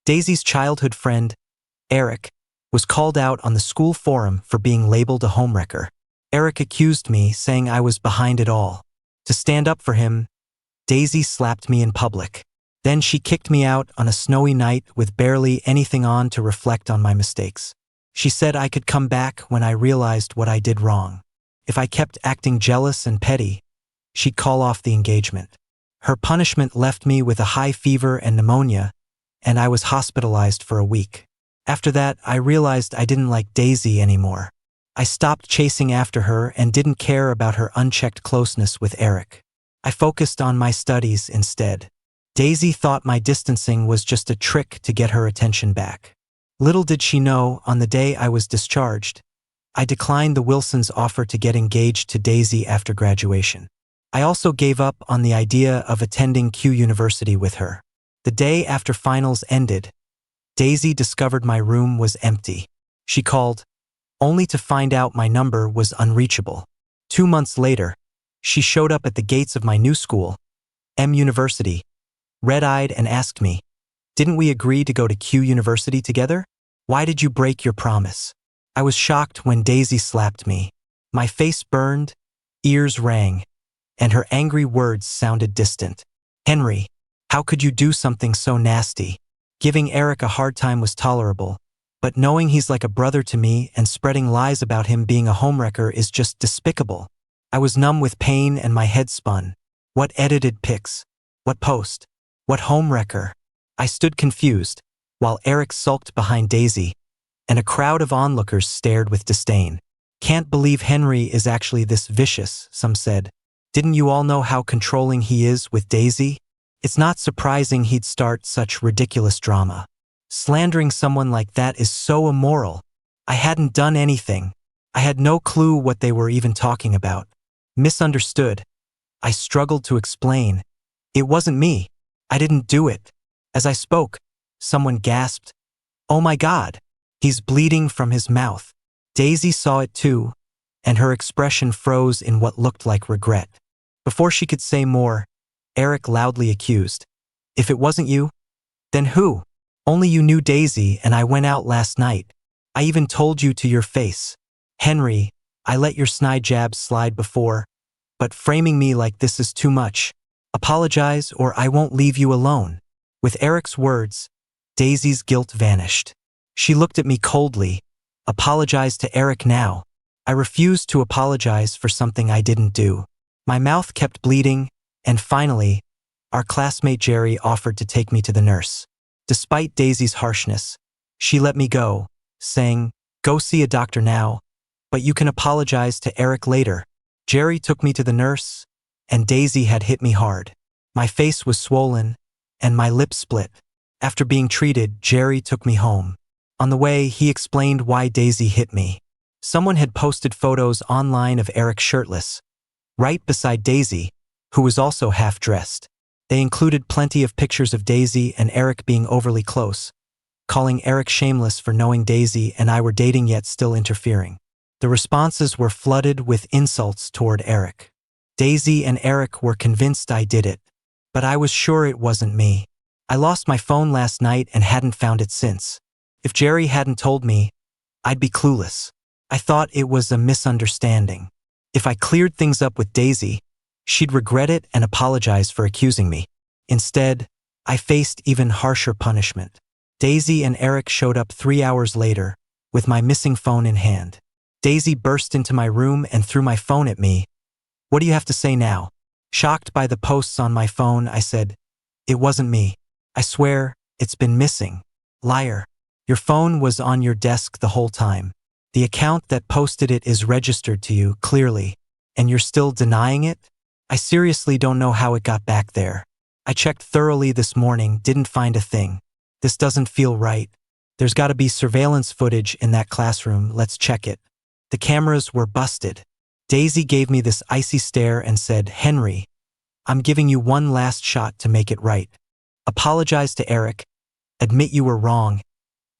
Daisy's childhood friend, Eric, was called out on the school forum for being labeled a homewrecker. Eric accused me, saying I was behind it all. To stand up for him, Daisy slapped me in public. Then she kicked me out on a snowy night with barely anything on to reflect on my mistakes. She said I could come back when I realized what I did wrong. If I kept acting jealous and petty, she'd call off the engagement. Her punishment left me with a high fever and pneumonia, and I was hospitalized for a week. After that, I realized I didn't like Daisy anymore. I stopped chasing after her and didn't care about her unchecked closeness with Eric. I focused on my studies instead. Daisy thought my distancing was just a trick to get her attention back. Little did she know, on the day I was discharged, I declined the Wilsons' offer to get engaged to Daisy after graduation. I also gave up on the idea of attending Q University with her. The day after finals ended, Daisy discovered my room was empty. She called, only to find out my number was unreachable. 2 months later, she showed up at the gates of my new school, M University, red-eyed, and asked me, "Didn't we agree to go to Q University together? Why did you break your promise?" I was shocked when Daisy slapped me. My face burned, ears rang, and her angry words sounded distant. "Henry, how could you do something so nasty?" Giving Eric a hard time was tolerable, but knowing he's like a brother to me and spreading lies about him being a homewrecker is just despicable. I was numb with pain and my head spun. What edited pics? What post? What homewrecker? I stood confused, while Eric sulked behind Daisy, and a crowd of onlookers stared with disdain. "Can't believe Henry is actually this vicious," some said. "Didn't you all know how controlling he is with Daisy? It's not surprising he'd start such ridiculous drama. Slandering someone like that is so immoral." I hadn't done anything. I had no clue what they were even talking about. Misunderstood. I struggled to explain. "It wasn't me. I didn't do it." As I spoke, someone gasped, "Oh my God, he's bleeding from his mouth." Daisy saw it too, and her expression froze in what looked like regret. Before she could say more, Eric loudly accused, "If it wasn't you, then who? Only you knew Daisy, and I went out last night. I even told you to your face. Henry, I let your snide jabs slide before, but framing me like this is too much. Apologize or I won't leave you alone." With Eric's words, Daisy's guilt vanished. She looked at me coldly. "Apologize to Eric now." I refused to apologize for something I didn't do. My mouth kept bleeding, and finally, our classmate Jerry offered to take me to the nurse. Despite Daisy's harshness, she let me go, saying, "Go see a doctor now, but you can apologize to Eric later." Jerry took me to the nurse, and Daisy had hit me hard. My face was swollen, and my lips split. After being treated, Jerry took me home. On the way, he explained why Daisy hit me. Someone had posted photos online of Eric shirtless, right beside Daisy, who was also half-dressed. They included plenty of pictures of Daisy and Eric being overly close, calling Eric shameless for knowing Daisy and I were dating yet still interfering. The responses were flooded with insults toward Eric. Daisy and Eric were convinced I did it, but I was sure it wasn't me. I lost my phone last night and hadn't found it since. If Jerry hadn't told me, I'd be clueless. I thought it was a misunderstanding. If I cleared things up with Daisy, she'd regret it and apologize for accusing me. Instead, I faced even harsher punishment. Daisy and Eric showed up 3 hours later, with my missing phone in hand. Daisy burst into my room and threw my phone at me. "What do you have to say now?" Shocked by the posts on my phone, I said, "It wasn't me. I swear, it's been missing." "Liar. Your phone was on your desk the whole time. The account that posted it is registered to you, clearly, and you're still denying it? I seriously don't know how it got back there. I checked thoroughly this morning, didn't find a thing. This doesn't feel right. There's got to be surveillance footage in that classroom, let's check it." The cameras were busted. Daisy gave me this icy stare and said, "Henry, I'm giving you one last shot to make it right. Apologize to Eric, admit you were wrong,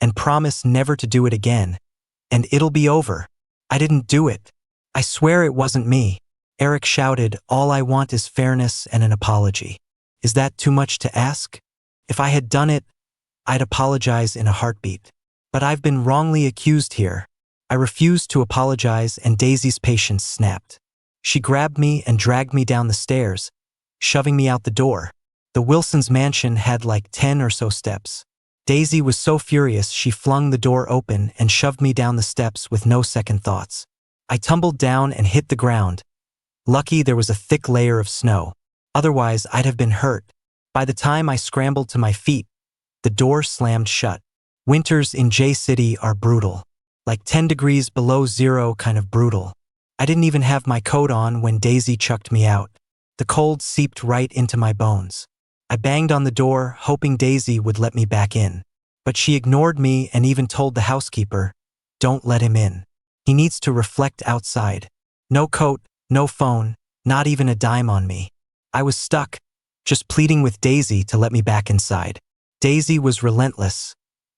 and promise never to do it again, and it'll be over." I didn't do it. I swear it wasn't me. Eric shouted, "All I want is fairness and an apology." Is that too much to ask? If I had done it, I'd apologize in a heartbeat. But I've been wrongly accused here. I refused to apologize and Daisy's patience snapped. She grabbed me and dragged me down the stairs, shoving me out the door. The Wilsons' mansion had like 10 or so steps. Daisy was so furious she flung the door open and shoved me down the steps with no second thoughts. I tumbled down and hit the ground. Lucky there was a thick layer of snow. Otherwise, I'd have been hurt. By the time I scrambled to my feet, the door slammed shut. Winters in J-City are brutal. Like 10 degrees below zero kind of brutal. I didn't even have my coat on when Daisy chucked me out. The cold seeped right into my bones. I banged on the door, hoping Daisy would let me back in. But she ignored me and even told the housekeeper, "Don't let him in. He needs to reflect outside." No coat, no phone, not even a dime on me. I was stuck, just pleading with Daisy to let me back inside. Daisy was relentless,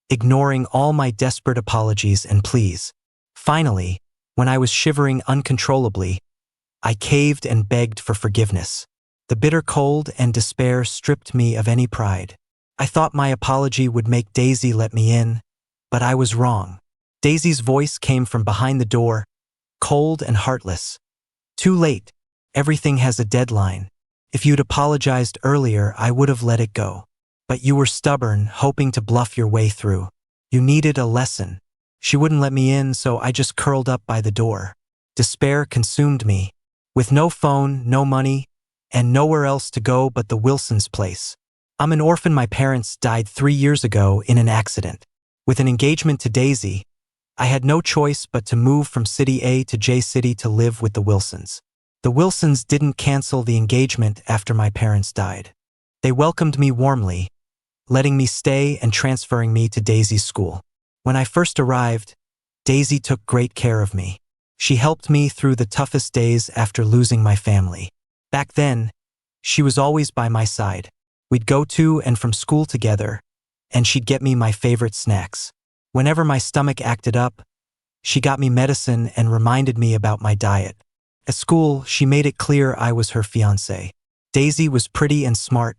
ignoring all my desperate apologies and pleas. Finally, when I was shivering uncontrollably, I caved and begged for forgiveness. The bitter cold and despair stripped me of any pride. I thought my apology would make Daisy let me in, but I was wrong. Daisy's voice came from behind the door, cold and heartless. "Too late. Everything has a deadline. If you'd apologized earlier, I would have let it go. But you were stubborn, hoping to bluff your way through. You needed a lesson." She wouldn't let me in, so I just curled up by the door. Despair consumed me. With no phone, no money, and nowhere else to go but the Wilsons' place. I'm an orphan. My parents died 3 years ago in an accident. With an engagement to Daisy, I had no choice but to move from City A to J-City to live with the Wilsons. The Wilsons didn't cancel the engagement after my parents died. They welcomed me warmly, letting me stay and transferring me to Daisy's school. When I first arrived, Daisy took great care of me. She helped me through the toughest days after losing my family. Back then, she was always by my side. We'd go to and from school together, and she'd get me my favorite snacks. Whenever my stomach acted up, she got me medicine and reminded me about my diet. At school, she made it clear I was her fiancé. Daisy was pretty and smart,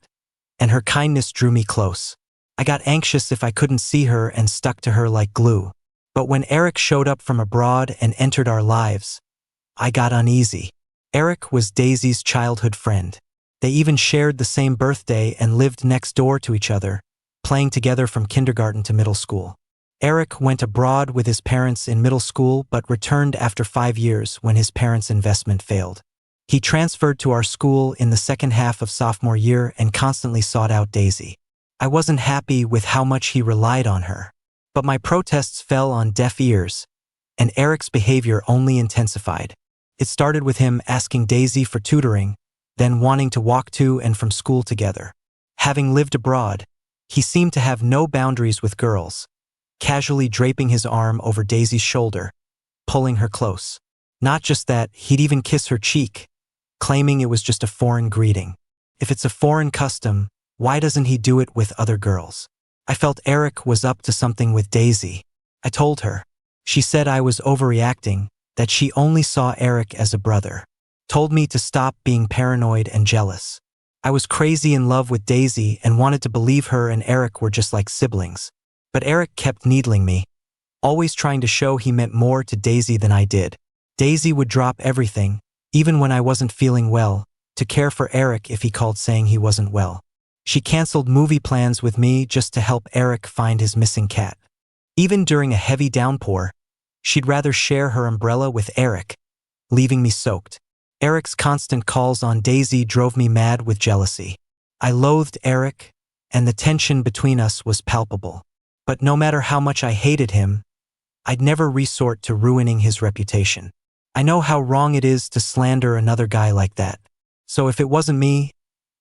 and her kindness drew me close. I got anxious if I couldn't see her and stuck to her like glue. But when Eric showed up from abroad and entered our lives, I got uneasy. Eric was Daisy's childhood friend. They even shared the same birthday and lived next door to each other, playing together from kindergarten to middle school. Eric went abroad with his parents in middle school but returned after 5 years when his parents' investment failed. He transferred to our school in the second half of sophomore year and constantly sought out Daisy. I wasn't happy with how much he relied on her. But my protests fell on deaf ears, and Eric's behavior only intensified. It started with him asking Daisy for tutoring, then wanting to walk to and from school together. Having lived abroad, he seemed to have no boundaries with girls, casually draping his arm over Daisy's shoulder, pulling her close. Not just that, he'd even kiss her cheek, claiming it was just a foreign greeting. If it's a foreign custom, why doesn't he do it with other girls? I felt Eric was up to something with Daisy. I told her. She said I was overreacting, that she only saw Eric as a brother. Told me to stop being paranoid and jealous. I was crazy in love with Daisy and wanted to believe her and Eric were just like siblings. But Eric kept needling me, always trying to show he meant more to Daisy than I did. Daisy would drop everything, even when I wasn't feeling well, to care for Eric if he called saying he wasn't well. She canceled movie plans with me just to help Eric find his missing cat. Even during a heavy downpour, she'd rather share her umbrella with Eric, leaving me soaked. Eric's constant calls on Daisy drove me mad with jealousy. I loathed Eric, and the tension between us was palpable. But no matter how much I hated him, I'd never resort to ruining his reputation. I know how wrong it is to slander another guy like that. So if it wasn't me,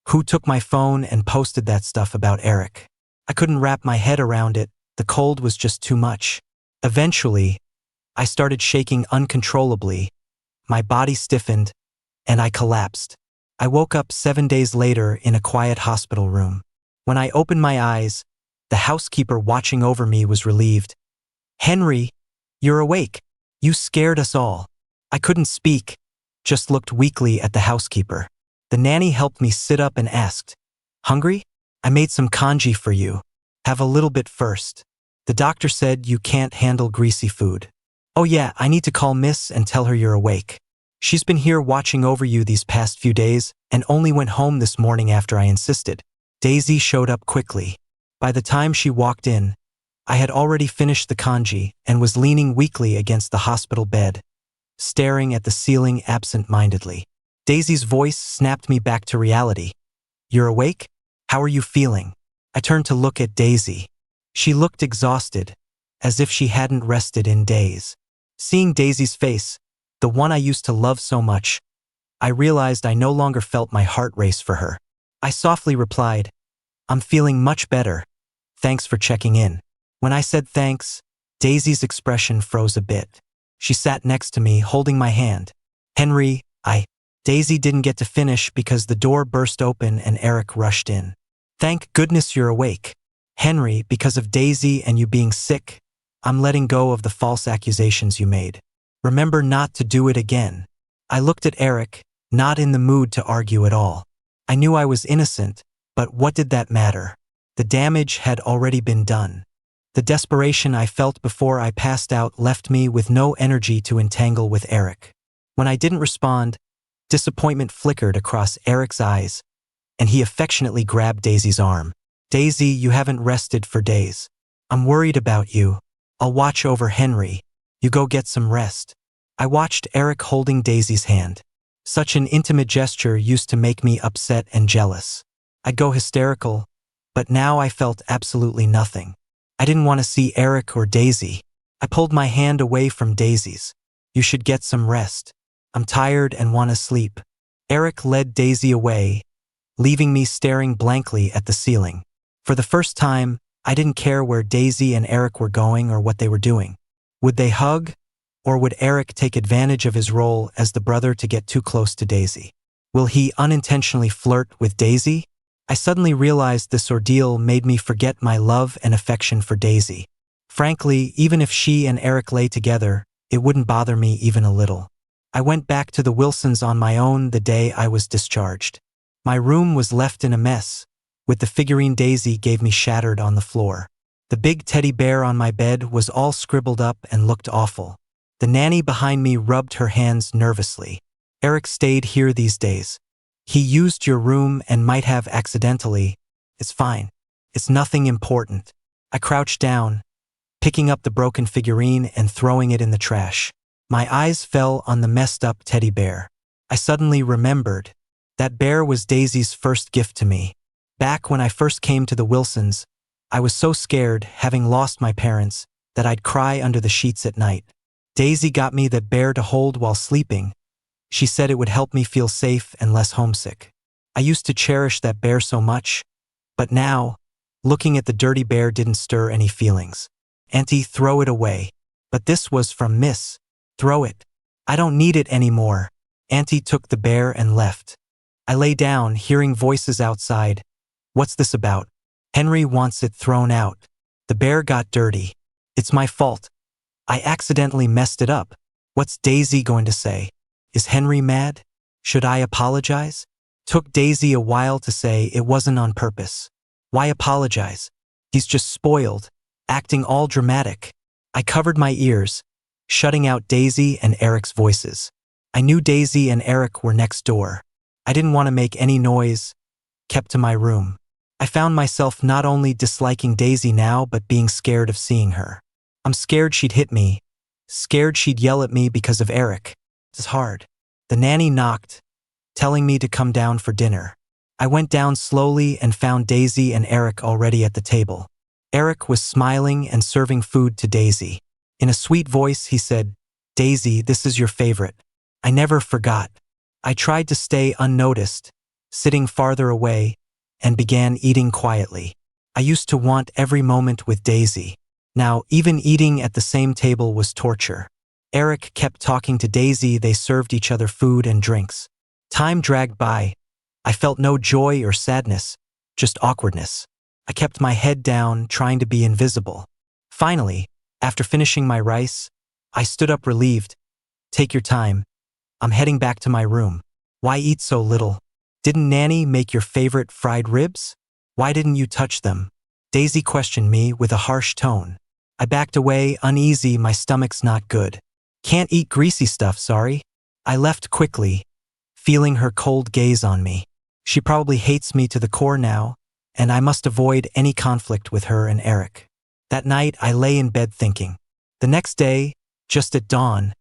who took my phone and posted that stuff about Eric? I couldn't wrap my head around it. The cold was just too much. Eventually, I started shaking uncontrollably. My body stiffened, and I collapsed. I woke up 7 days later in a quiet hospital room. When I opened my eyes, the housekeeper watching over me was relieved. "Henry, you're awake. You scared us all." I couldn't speak, just looked weakly at the housekeeper. The nanny helped me sit up and asked, "Hungry? I made some congee for you." Have a little bit first. The doctor said you can't handle greasy food. Oh yeah, I need to call Miss and tell her you're awake. She's been here watching over you these past few days and only went home this morning after I insisted. Daisy showed up quickly. By the time she walked in, I had already finished the kanji and was leaning weakly against the hospital bed, staring at the ceiling absent-mindedly. Daisy's voice snapped me back to reality. You're awake? How are you feeling? I turned to look at Daisy. She looked exhausted, as if she hadn't rested in days. Seeing Daisy's face, the one I used to love so much, I realized I no longer felt my heart race for her. I softly replied, I'm feeling much better. Thanks for checking in. When I said thanks, Daisy's expression froze a bit. She sat next to me, holding my hand. Henry, Daisy didn't get to finish because the door burst open and Eric rushed in. Thank goodness you're awake. Henry, because of Daisy and you being sick, I'm letting go of the false accusations you made. Remember not to do it again. I looked at Eric, not in the mood to argue at all. I knew I was innocent, but what did that matter? The damage had already been done. The desperation I felt before I passed out left me with no energy to entangle with Eric. When I didn't respond, disappointment flickered across Eric's eyes, and he affectionately grabbed Daisy's arm. Daisy, you haven't rested for days. I'm worried about you. I'll watch over Henry. You go get some rest. I watched Eric holding Daisy's hand. Such an intimate gesture used to make me upset and jealous. I'd go hysterical, but now I felt absolutely nothing. I didn't want to see Eric or Daisy. I pulled my hand away from Daisy's. You should get some rest. I'm tired and want to sleep. Eric led Daisy away, leaving me staring blankly at the ceiling. For the first time, I didn't care where Daisy and Eric were going or what they were doing. Would they hug? Or would Eric take advantage of his role as the brother to get too close to Daisy? Will he unintentionally flirt with Daisy? I suddenly realized this ordeal made me forget my love and affection for Daisy. Frankly, even if she and Eric lay together, it wouldn't bother me even a little. I went back to the Wilsons on my own the day I was discharged. My room was left in a mess, with the figurine Daisy gave me shattered on the floor. The big teddy bear on my bed was all scribbled up and looked awful. The nanny behind me rubbed her hands nervously. Eric stayed here these days. He used your room and might have accidentally. It's fine. It's nothing important. I crouched down, picking up the broken figurine and throwing it in the trash. My eyes fell on the messed up teddy bear. I suddenly remembered. That bear was Daisy's first gift to me. Back when I first came to the Wilsons, I was so scared, having lost my parents, that I'd cry under the sheets at night. Daisy got me that bear to hold while sleeping. She said it would help me feel safe and less homesick. I used to cherish that bear so much, but now, looking at the dirty bear didn't stir any feelings. Auntie, throw it away. But this was from Miss. Throw it. I don't need it anymore. Auntie took the bear and left. I lay down, hearing voices outside. What's this about? Henry wants it thrown out. The bear got dirty. It's my fault. I accidentally messed it up. What's Daisy going to say? Is Henry mad? Should I apologize? Took Daisy a while to say it wasn't on purpose. Why apologize? He's just spoiled, acting all dramatic. I covered my ears, shutting out Daisy and Eric's voices. I knew Daisy and Eric were next door. I didn't want to make any noise, kept to my room. I found myself not only disliking Daisy now but being scared of seeing her. I'm scared she'd hit me, scared she'd yell at me because of Eric. It's hard. The nanny knocked, telling me to come down for dinner. I went down slowly and found Daisy and Eric already at the table. Eric was smiling and serving food to Daisy. In a sweet voice, he said, Daisy, this is your favorite. I never forgot. I tried to stay unnoticed, sitting farther away, and began eating quietly. I used to want every moment with Daisy. Now, even eating at the same table was torture. Eric kept talking to Daisy. They served each other food and drinks. Time dragged by. I felt no joy or sadness, just awkwardness. I kept my head down, trying to be invisible. Finally, after finishing my rice, I stood up relieved. Take your time. I'm heading back to my room. Why eat so little? Didn't Nanny make your favorite fried ribs? Why didn't you touch them? Daisy questioned me with a harsh tone. I backed away, uneasy, my stomach's not good. Can't eat greasy stuff, sorry. I left quickly, feeling her cold gaze on me. She probably hates me to the core now, and I must avoid any conflict with her and Eric. That night, I lay in bed thinking. The next day, just at dawn,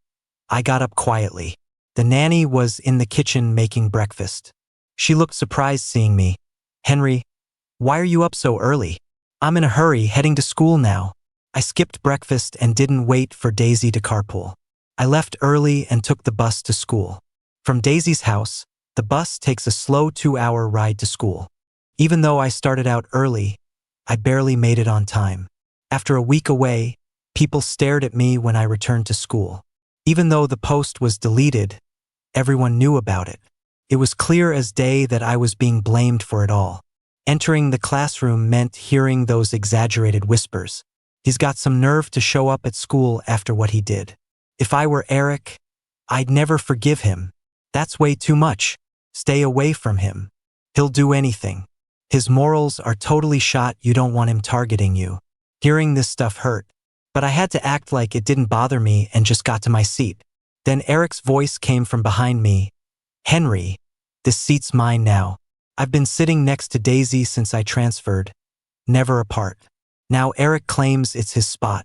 I got up quietly. The nanny was in the kitchen making breakfast. She looked surprised seeing me. Henry, why are you up so early? I'm in a hurry, heading to school now. I skipped breakfast and didn't wait for Daisy to carpool. I left early and took the bus to school. From Daisy's house, the bus takes a slow 2-hour ride to school. Even though I started out early, I barely made it on time. After a week away, people stared at me when I returned to school. Even though the post was deleted, everyone knew about it. It was clear as day that I was being blamed for it all. Entering the classroom meant hearing those exaggerated whispers. He's got some nerve to show up at school after what he did. If I were Eric, I'd never forgive him. That's way too much. Stay away from him. He'll do anything. His morals are totally shot, you don't want him targeting you. Hearing this stuff hurt, but I had to act like it didn't bother me and just got to my seat. Then Eric's voice came from behind me. Henry, this seat's mine now. I've been sitting next to Daisy since I transferred, never apart. Now Eric claims it's his spot.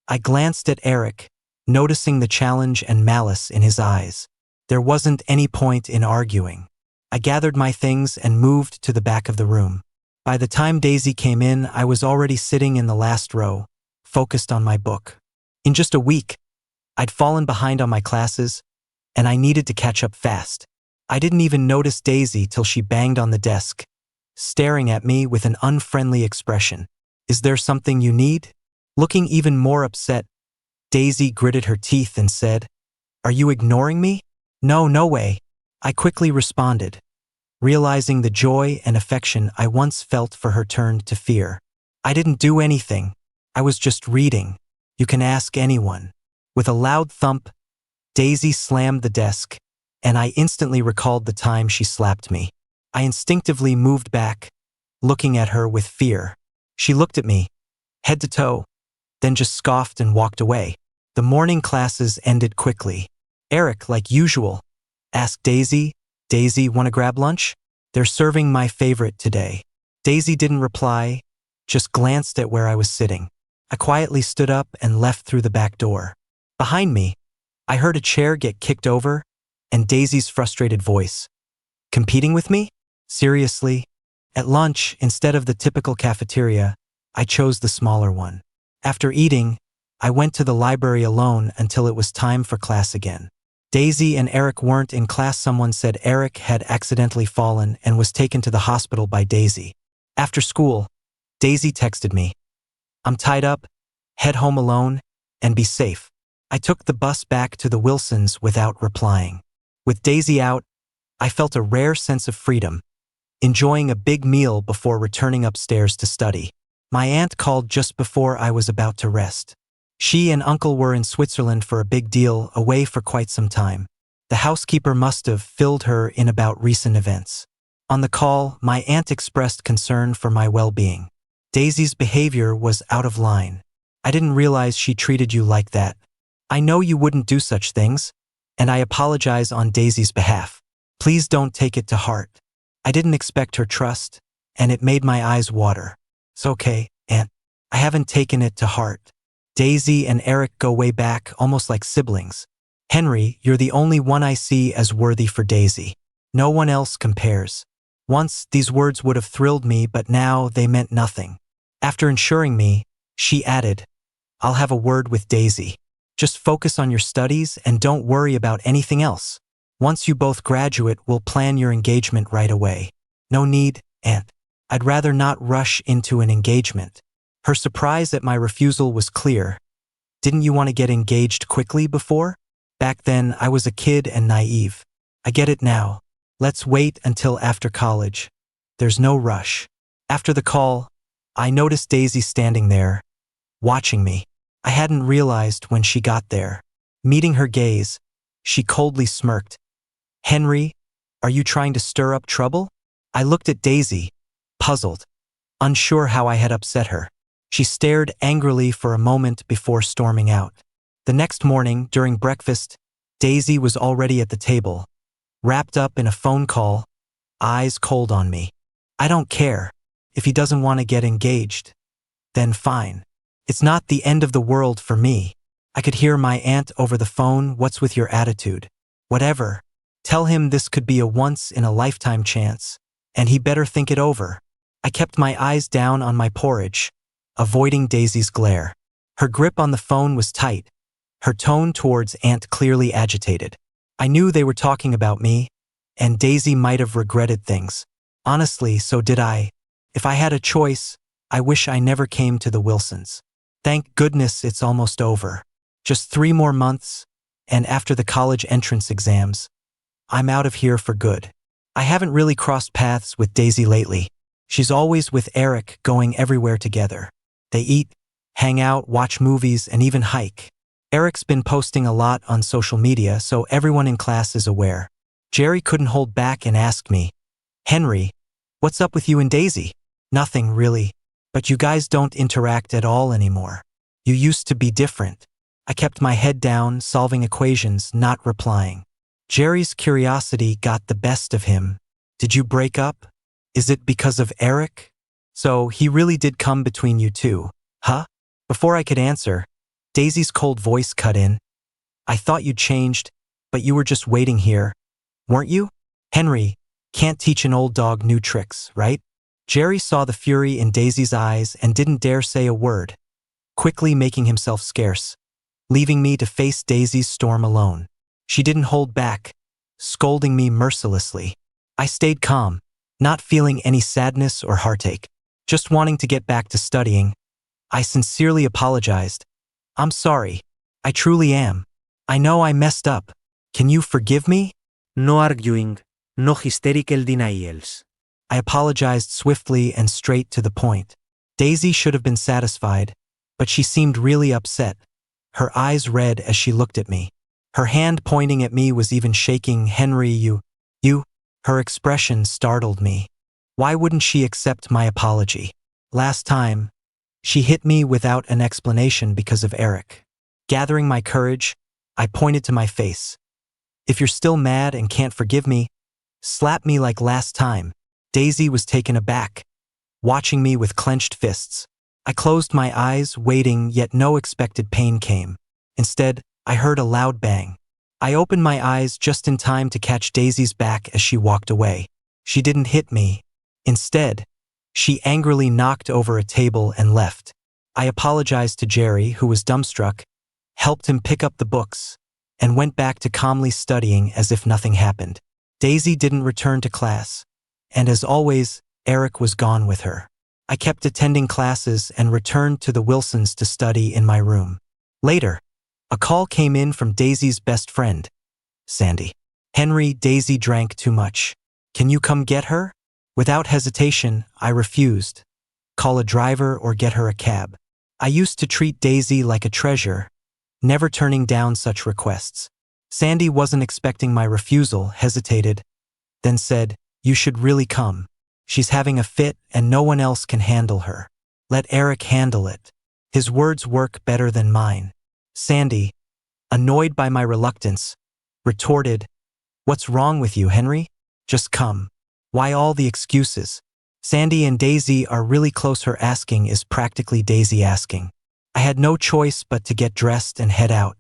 I glanced at Eric, noticing the challenge and malice in his eyes. There wasn't any point in arguing. I gathered my things and moved to the back of the room. By the time Daisy came in, I was already sitting in the last row, focused on my book. In just a week, I'd fallen behind on my classes, and I needed to catch up fast. I didn't even notice Daisy till she banged on the desk, staring at me with an unfriendly expression. Is there something you need? Looking even more upset, Daisy gritted her teeth and said, Are you ignoring me? No, no way. I quickly responded, realizing the joy and affection I once felt for her turned to fear. I didn't do anything. I was just reading. You can ask anyone. With a loud thump, Daisy slammed the desk, and I instantly recalled the time she slapped me. I instinctively moved back, looking at her with fear. She looked at me, head to toe, then just scoffed and walked away. The morning classes ended quickly. Eric, like usual, asked Daisy, Daisy, wanna grab lunch? They're serving my favorite today. Daisy didn't reply, just glanced at where I was sitting. I quietly stood up and left through the back door. Behind me, I heard a chair get kicked over, and Daisy's frustrated voice. Competing with me? Seriously? At lunch, instead of the typical cafeteria, I chose the smaller one. After eating, I went to the library alone until it was time for class again. Daisy and Eric weren't in class. Someone said Eric had accidentally fallen and was taken to the hospital by Daisy. After school, Daisy texted me, I'm tied up, head home alone, and be safe. I took the bus back to the Wilsons without replying. With Daisy out, I felt a rare sense of freedom, enjoying a big meal before returning upstairs to study. My aunt called just before I was about to rest. She and Uncle were in Switzerland for a big deal, away for quite some time. The housekeeper must have filled her in about recent events. On the call, my aunt expressed concern for my well-being. Daisy's behavior was out of line. I didn't realize she treated you like that. I know you wouldn't do such things, and I apologize on Daisy's behalf. Please don't take it to heart. I didn't expect her trust, and it made my eyes water. It's okay, Aunt. I haven't taken it to heart. Daisy and Eric go way back, almost like siblings. Henry, you're the only one I see as worthy for Daisy. No one else compares. Once, these words would have thrilled me, but now they meant nothing. After ensuring me, she added, I'll have a word with Daisy. Just focus on your studies and don't worry about anything else. Once you both graduate, we'll plan your engagement right away. No need, Aunt. I'd rather not rush into an engagement. Her surprise at my refusal was clear. Didn't you want to get engaged quickly before? Back then, I was a kid and naive. I get it now. Let's wait until after college. There's no rush. After the call, I noticed Daisy standing there, watching me. I hadn't realized when she got there. Meeting her gaze, she coldly smirked. Henry, are you trying to stir up trouble? I looked at Daisy, puzzled. unsure how I had upset her. She stared angrily for a moment before storming out. The next morning, during breakfast, Daisy was already at the table, wrapped up in a phone call, eyes cold on me. I don't care. If he doesn't want to get engaged, then fine. It's not the end of the world for me. I could hear my aunt over the phone. What's with your attitude? Whatever. Tell him this could be a once-in-a-lifetime chance, and he better think it over. I kept my eyes down on my porridge, avoiding Daisy's glare. Her grip on the phone was tight, her tone towards Aunt clearly agitated. I knew they were talking about me, and Daisy might have regretted things. Honestly, so did I. If I had a choice, I wish I never came to the Wilsons. Thank goodness it's almost over. Just 3 more months, and after the college entrance exams, I'm out of here for good. I haven't really crossed paths with Daisy lately. She's always with Eric, going everywhere together. They eat, hang out, watch movies, and even hike. Eric's been posting a lot on social media, so everyone in class is aware. Jerry couldn't hold back and asked me, "Henry, what's up with you and Daisy?" "Nothing, really. But you guys don't interact at all anymore. You used to be different." I kept my head down, solving equations, not replying. Jerry's curiosity got the best of him. "Did you break up? Is it because of Eric? So he really did come between you two, huh?" Before I could answer, Daisy's cold voice cut in. "I thought you'd changed, but you were just waiting here, weren't you? Henry, can't teach an old dog new tricks, right?" Jerry saw the fury in Daisy's eyes and didn't dare say a word, quickly making himself scarce, leaving me to face Daisy's storm alone. She didn't hold back, scolding me mercilessly. I stayed calm, not feeling any sadness or heartache, just wanting to get back to studying. I sincerely apologized. "I'm sorry. I truly am. I know I messed up. Can you forgive me?" No arguing, no hysterical denials. I apologized swiftly and straight to the point. Daisy should have been satisfied, but she seemed really upset, her eyes red as she looked at me. Her hand pointing at me was even shaking. "Henry, you. Her expression startled me. Why wouldn't she accept my apology? Last time, she hit me without an explanation because of Eric. Gathering my courage, I pointed to my face. "If you're still mad and can't forgive me, slap me like last time." Daisy was taken aback, watching me with clenched fists. I closed my eyes, waiting, yet no expected pain came. Instead, I heard a loud bang. I opened my eyes just in time to catch Daisy's back as she walked away. She didn't hit me. Instead, she angrily knocked over a table and left. I apologized to Jerry, who was dumbstruck, helped him pick up the books, and went back to calmly studying as if nothing happened. Daisy didn't return to class, and as always, Eric was gone with her. I kept attending classes and returned to the Wilsons to study in my room. Later, a call came in from Daisy's best friend, Sandy. "Henry, Daisy drank too much. Can you come get her?" Without hesitation, I refused. Call a driver or get her a cab. I used to treat Daisy like a treasure, never turning down such requests. Sandy wasn't expecting my refusal, hesitated, then said, "You should really come. She's having a fit and no one else can handle her. Let Eric handle it. His words work better than mine." Sandy, annoyed by my reluctance, retorted, "What's wrong with you, Henry? Just come. Why all the excuses? Sandy and Daisy are really close. Her asking is practically Daisy asking." I had no choice but to get dressed and head out.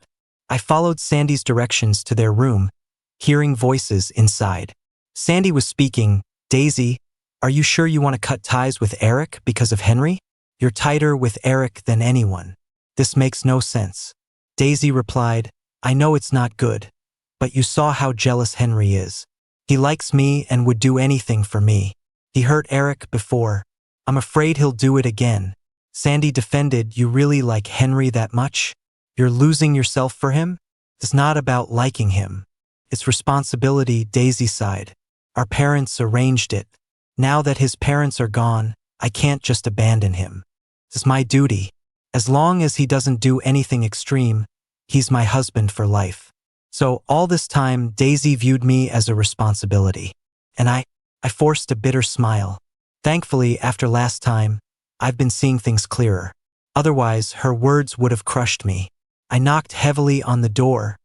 I followed Sandy's directions to their room, hearing voices inside. Sandy was speaking. "Daisy, are you sure you want to cut ties with Eric because of Henry? You're tighter with Eric than anyone. This makes no sense." Daisy replied, "I know it's not good, but you saw how jealous Henry is. He likes me and would do anything for me. He hurt Eric before. I'm afraid he'll do it again." Sandy defended, "You really like Henry that much? You're losing yourself for him? It's not about liking him. It's responsibility." Daisy sighed. "Our parents arranged it. Now that his parents are gone, I can't just abandon him. It's my duty. As long as he doesn't do anything extreme, he's my husband for life." So all this time, Daisy viewed me as a responsibility. And I forced a bitter smile. Thankfully, after last time, I've been seeing things clearer. Otherwise, her words would have crushed me. I knocked heavily on the door,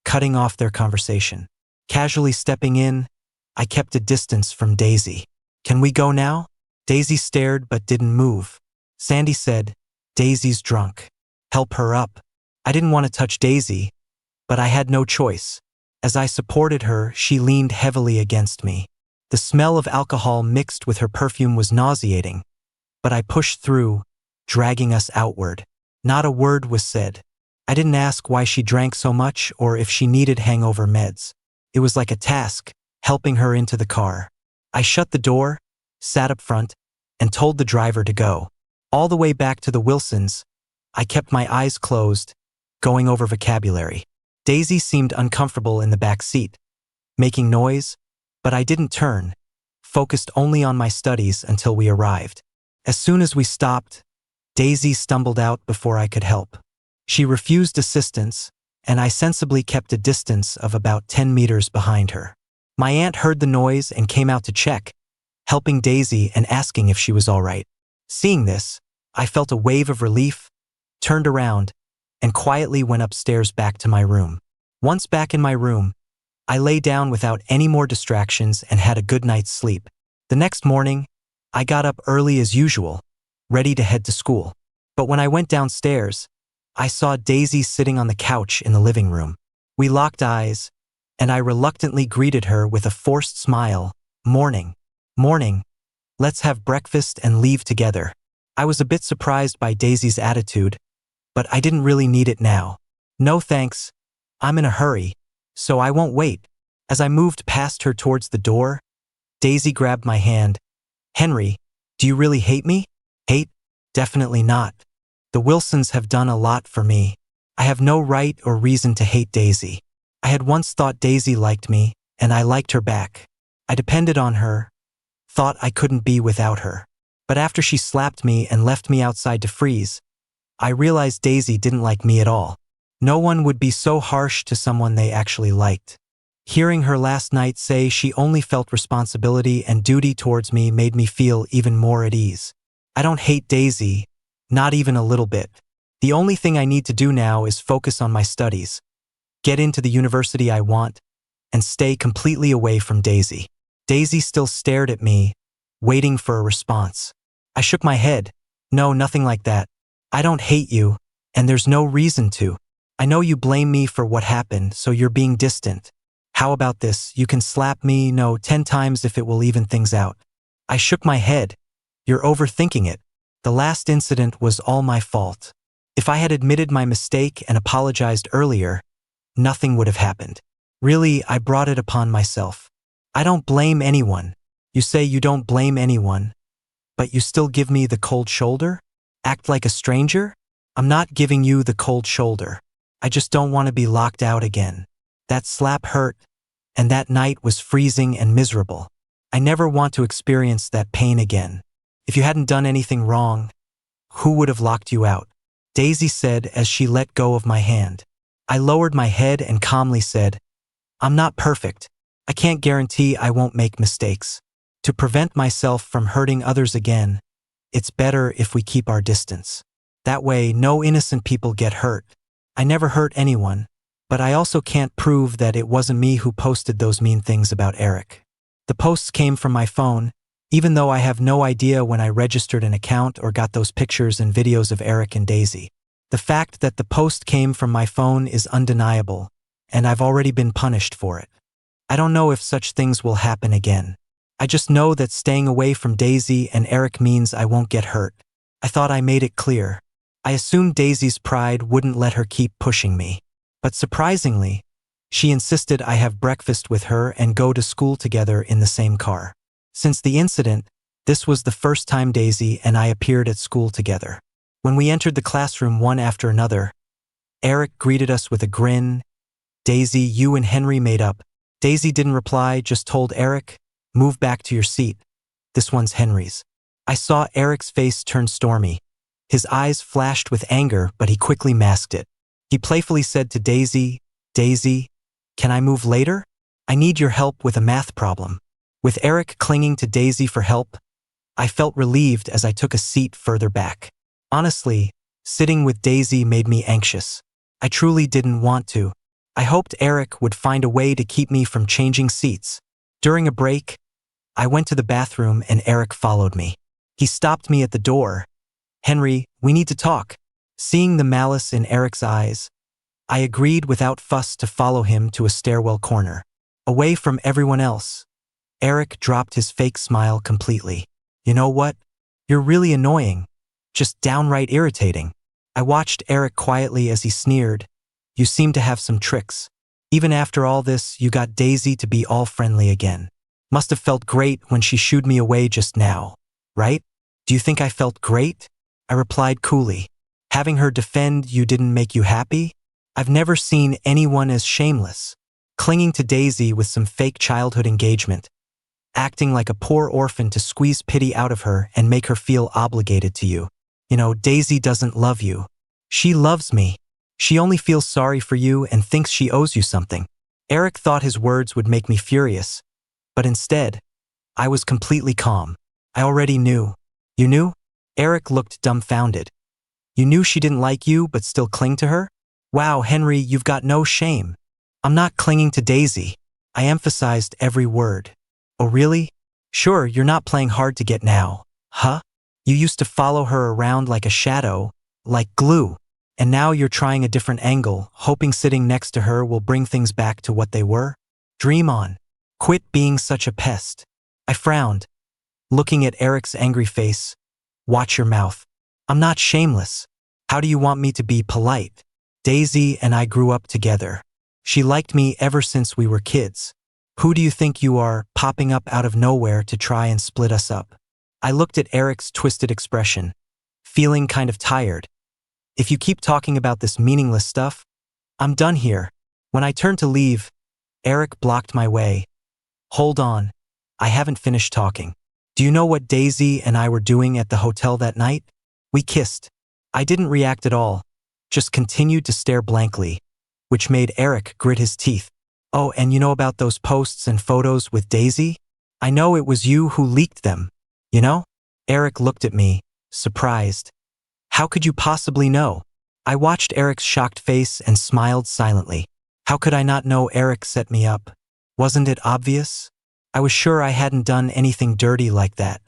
cutting off their conversation. Casually stepping in, I kept a distance from Daisy. "Can we go now?" Daisy stared but didn't move. Sandy said, "Daisy's drunk. Help her up." I didn't want to touch Daisy, but I had no choice. As I supported her, she leaned heavily against me. The smell of alcohol mixed with her perfume was nauseating, but I pushed through, dragging us outward. Not a word was said. I didn't ask why she drank so much or if she needed hangover meds. It was like a task, helping her into the car. I shut the door, sat up front, and told the driver to go. All the way back to the Wilsons, I kept my eyes closed, going over vocabulary. Daisy seemed uncomfortable in the back seat, making noise, but I didn't turn, focused only on my studies until we arrived. As soon as we stopped, Daisy stumbled out before I could help. She refused assistance, and I sensibly kept a distance of about 10 meters behind her. My aunt heard the noise and came out to check, helping Daisy and asking if she was all right. Seeing this, I felt a wave of relief, turned around, and quietly went upstairs back to my room. Once back in my room, I lay down without any more distractions and had a good night's sleep. The next morning, I got up early as usual, ready to head to school. But when I went downstairs, I saw Daisy sitting on the couch in the living room. We locked eyes, and I reluctantly greeted her with a forced smile. "Morning. Morning. Let's have breakfast and leave together." I was a bit surprised by Daisy's attitude, but I didn't really need it now. "No thanks. I'm in a hurry, so I won't wait." As I moved past her towards the door, Daisy grabbed my hand. "Henry, do you really hate me?" "Hate? Definitely not. The Wilsons have done a lot for me. I have no right or reason to hate Daisy. I had once thought Daisy liked me, and I liked her back. I depended on her, thought I couldn't be without her. But after she slapped me and left me outside to freeze, I realized Daisy didn't like me at all. No one would be so harsh to someone they actually liked. Hearing her last night say she only felt responsibility and duty towards me made me feel even more at ease. I don't hate Daisy, not even a little bit. The only thing I need to do now is focus on my studies, get into the university I want, and stay completely away from Daisy. Daisy still stared at me, waiting for a response. I shook my head. "No, nothing like that. I don't hate you, and there's no reason to. I know you blame me for what happened, so you're being distant. How about this? You can slap me, 10 times if it will even things out." I shook my head. "You're overthinking it. The last incident was all my fault. If I had admitted my mistake and apologized earlier, nothing would have happened. Really, I brought it upon myself. I don't blame anyone." "You say you don't blame anyone, but you still give me the cold shoulder? Act like a stranger?" "I'm not giving you the cold shoulder. I just don't want to be locked out again. That slap hurt, and that night was freezing and miserable. I never want to experience that pain again. If you hadn't done anything wrong, who would have locked you out?" Daisy said as she let go of my hand. I lowered my head and calmly said, "I'm not perfect. I can't guarantee I won't make mistakes. To prevent myself from hurting others again, it's better if we keep our distance. That way, no innocent people get hurt. I never hurt anyone, but I also can't prove that it wasn't me who posted those mean things about Eric. The posts came from my phone, even though I have no idea when I registered an account or got those pictures and videos of Eric and Daisy. The fact that the post came from my phone is undeniable, and I've already been punished for it. I don't know if such things will happen again. I just know that staying away from Daisy and Eric means I won't get hurt. I thought I made it clear. I assumed Daisy's pride wouldn't let her keep pushing me. But surprisingly, she insisted I have breakfast with her and go to school together in the same car. Since the incident, this was the first time Daisy and I appeared at school together. When we entered the classroom one after another, Eric greeted us with a grin. "Daisy, you and Henry made up." Daisy didn't reply, just told Eric, "Move back to your seat. This one's Henry's." I saw Eric's face turn stormy. His eyes flashed with anger, but he quickly masked it. He playfully said to Daisy, "Daisy, can I move later? I need your help with a math problem." With Eric clinging to Daisy for help, I felt relieved as I took a seat further back. Honestly, sitting with Daisy made me anxious. I truly didn't want to. I hoped Eric would find a way to keep me from changing seats. During a break, I went to the bathroom and Eric followed me. He stopped me at the door. "Henry, we need to talk." Seeing the malice in Eric's eyes, I agreed without fuss to follow him to a stairwell corner. Away from everyone else, Eric dropped his fake smile completely. "You know what? You're really annoying. Just downright irritating." I watched Eric quietly as he sneered. "You seem to have some tricks. Even after all this, you got Daisy to be all friendly again. Must have felt great when she shooed me away just now, right?" "Do you think I felt great?" I replied coolly. "Having her defend you didn't make you happy? I've never seen anyone as shameless. Clinging to Daisy with some fake childhood engagement. Acting like a poor orphan to squeeze pity out of her and make her feel obligated to you. You know, Daisy doesn't love you. She loves me. She only feels sorry for you and thinks she owes you something." Eric thought his words would make me furious, but instead, I was completely calm. "I already knew." "You knew?" Eric looked dumbfounded. "You knew she didn't like you but still cling to her? Wow, Henry, you've got no shame." "I'm not clinging to Daisy." I emphasized every word. "Oh really? Sure, you're not playing hard to get now, huh? You used to follow her around like a shadow, like glue. And now you're trying a different angle, hoping sitting next to her will bring things back to what they were? Dream on. Quit being such a pest." I frowned, looking at Eric's angry face. "Watch your mouth. I'm not shameless. How do you want me to be polite? Daisy and I grew up together. She liked me ever since we were kids. Who do you think you are, popping up out of nowhere to try and split us up?" I looked at Eric's twisted expression, feeling kind of tired. "If you keep talking about this meaningless stuff, I'm done here." When I turned to leave, Eric blocked my way. "Hold on. I haven't finished talking. Do you know what Daisy and I were doing at the hotel that night? We kissed." I didn't react at all, just continued to stare blankly, which made Eric grit his teeth. "Oh, and you know about those posts and photos with Daisy? I know it was you who leaked them, you know?" Eric looked at me, surprised. "How could you possibly know?" I watched Eric's shocked face and smiled silently. How could I not know Eric set me up? Wasn't it obvious? I was sure I hadn't done anything dirty like that.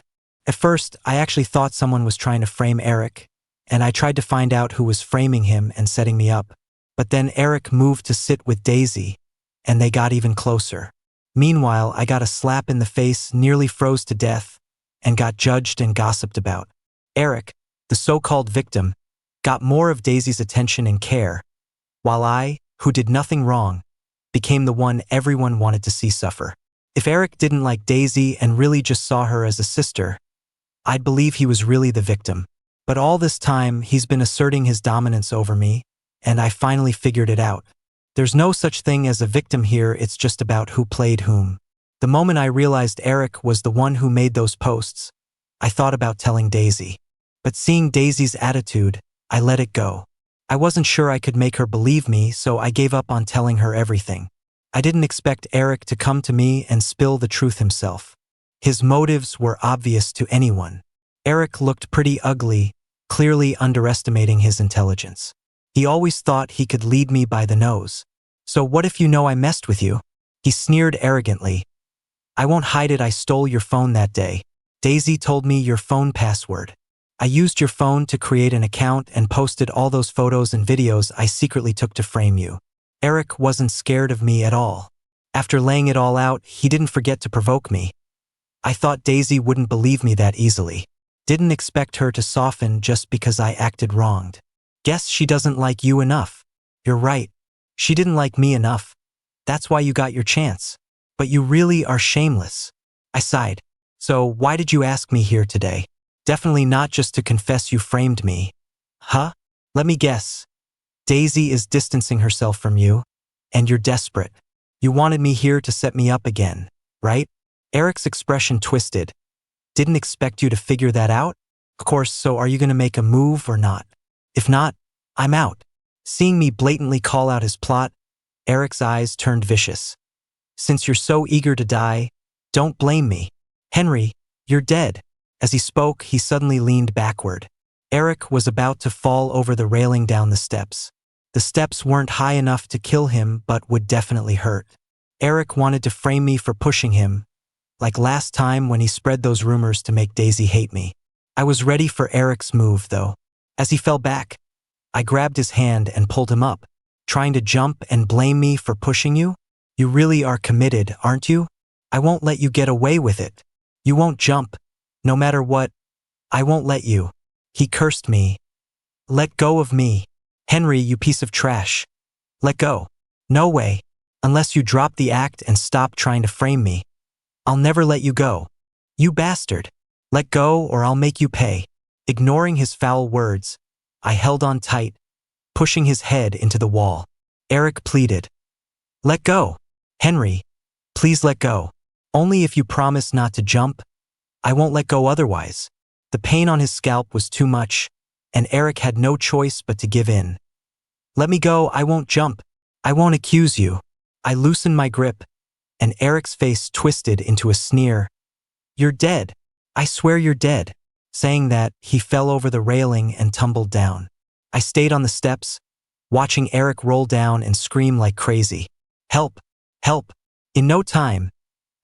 At first, I actually thought someone was trying to frame Eric, and I tried to find out who was framing him and setting me up. But then Eric moved to sit with Daisy, and they got even closer. Meanwhile, I got a slap in the face, nearly froze to death, and got judged and gossiped about. Eric, the so-called victim, got more of Daisy's attention and care, while I, who did nothing wrong, became the one everyone wanted to see suffer. If Eric didn't like Daisy and really just saw her as a sister, I'd believe he was really the victim. But all this time, he's been asserting his dominance over me, and I finally figured it out. There's no such thing as a victim here, it's just about who played whom. The moment I realized Eric was the one who made those posts, I thought about telling Daisy. But seeing Daisy's attitude, I let it go. I wasn't sure I could make her believe me, so I gave up on telling her everything. I didn't expect Eric to come to me and spill the truth himself. His motives were obvious to anyone. Eric looked pretty ugly, clearly underestimating his intelligence. He always thought he could lead me by the nose. "So what if you know I messed with you?" He sneered arrogantly. "I won't hide it, I stole your phone that day. Daisy told me your phone password. I used your phone to create an account and posted all those photos and videos I secretly took to frame you." Eric wasn't scared of me at all. After laying it all out, he didn't forget to provoke me. I thought Daisy wouldn't believe me that easily. Didn't expect her to soften just because I acted wronged. Guess she doesn't like you enough. You're right. She didn't like me enough. That's why you got your chance. But you really are shameless. I sighed. So why did you ask me here today? Definitely not just to confess you framed me. Huh? Let me guess. Daisy is distancing herself from you, and you're desperate. You wanted me here to set me up again, right? Eric's expression twisted. Didn't expect you to figure that out? Of course, so are you going to make a move or not? If not, I'm out. Seeing me blatantly call out his plot, Eric's eyes turned vicious. Since you're so eager to die, don't blame me. Henry, you're dead. As he spoke, he suddenly leaned backward. Eric was about to fall over the railing down the steps. The steps weren't high enough to kill him, but would definitely hurt. Eric wanted to frame me for pushing him, like last time when he spread those rumors to make Daisy hate me. I was ready for Eric's move, though. As he fell back, I grabbed his hand and pulled him up. Trying to jump and blame me for pushing you? You really are committed, aren't you? I won't let you get away with it. You won't jump. No matter what, I won't let you. He cursed me. Let go of me. Henry, you piece of trash. Let go. No way. Unless you drop the act and stop trying to frame me. I'll never let you go. You bastard. Let go or I'll make you pay. Ignoring his foul words, I held on tight, pushing his head into the wall. Eric pleaded. Let go. Henry, please let go. Only if you promise not to jump. I won't let go otherwise. The pain on his scalp was too much, and Eric had no choice but to give in. Let me go, I won't jump. I won't accuse you. I loosened my grip, and Eric's face twisted into a sneer. You're dead. I swear you're dead. Saying that, he fell over the railing and tumbled down. I stayed on the steps, watching Eric roll down and scream like crazy. Help! Help! In no time,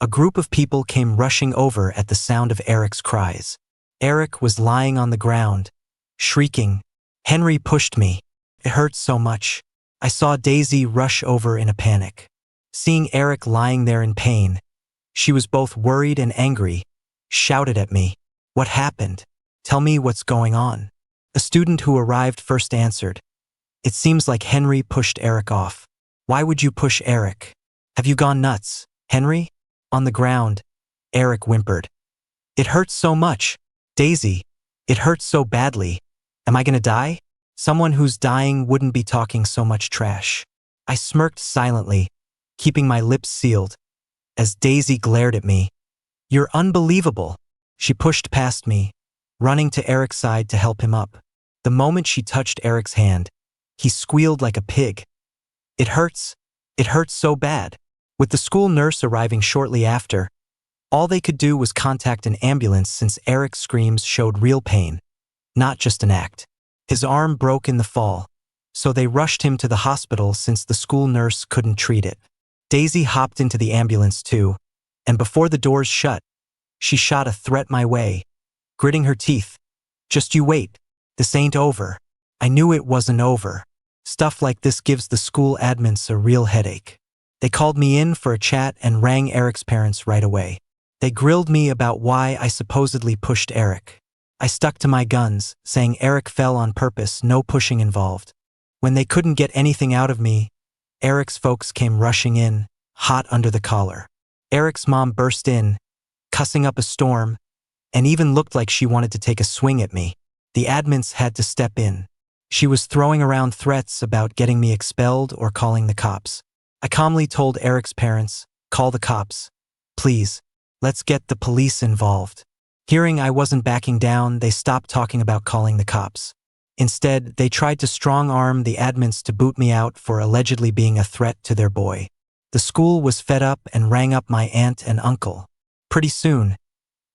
a group of people came rushing over at the sound of Eric's cries. Eric was lying on the ground, shrieking. Henry pushed me. It hurt so much. I saw Daisy rush over in a panic. Seeing Eric lying there in pain, she was both worried and angry, shouted at me. What happened? Tell me what's going on. A student who arrived first answered. It seems like Henry pushed Eric off. Why would you push Eric? Have you gone nuts, Henry? On the ground, Eric whimpered. It hurts so much. Daisy, it hurts so badly. Am I gonna die? Someone who's dying wouldn't be talking so much trash. I smirked silently, keeping my lips sealed, as Daisy glared at me. You're unbelievable. She pushed past me, running to Eric's side to help him up. The moment she touched Eric's hand, he squealed like a pig. It hurts. It hurts so bad. With the school nurse arriving shortly after, all they could do was contact an ambulance since Eric's screams showed real pain, not just an act. His arm broke in the fall, so they rushed him to the hospital since the school nurse couldn't treat it. Daisy hopped into the ambulance too, and before the doors shut, she shot a threat my way, gritting her teeth. Just you wait. This ain't over. I knew it wasn't over. Stuff like this gives the school admins a real headache. They called me in for a chat and rang Eric's parents right away. They grilled me about why I supposedly pushed Eric. I stuck to my guns, saying Eric fell on purpose, no pushing involved. When they couldn't get anything out of me, Eric's folks came rushing in, hot under the collar. Eric's mom burst in, cussing up a storm, and even looked like she wanted to take a swing at me. The admins had to step in. She was throwing around threats about getting me expelled or calling the cops. I calmly told Eric's parents, call the cops. Please, let's get the police involved. Hearing I wasn't backing down, they stopped talking about calling the cops. Instead, they tried to strong-arm the admins to boot me out for allegedly being a threat to their boy. The school was fed up and rang up my aunt and uncle. Pretty soon,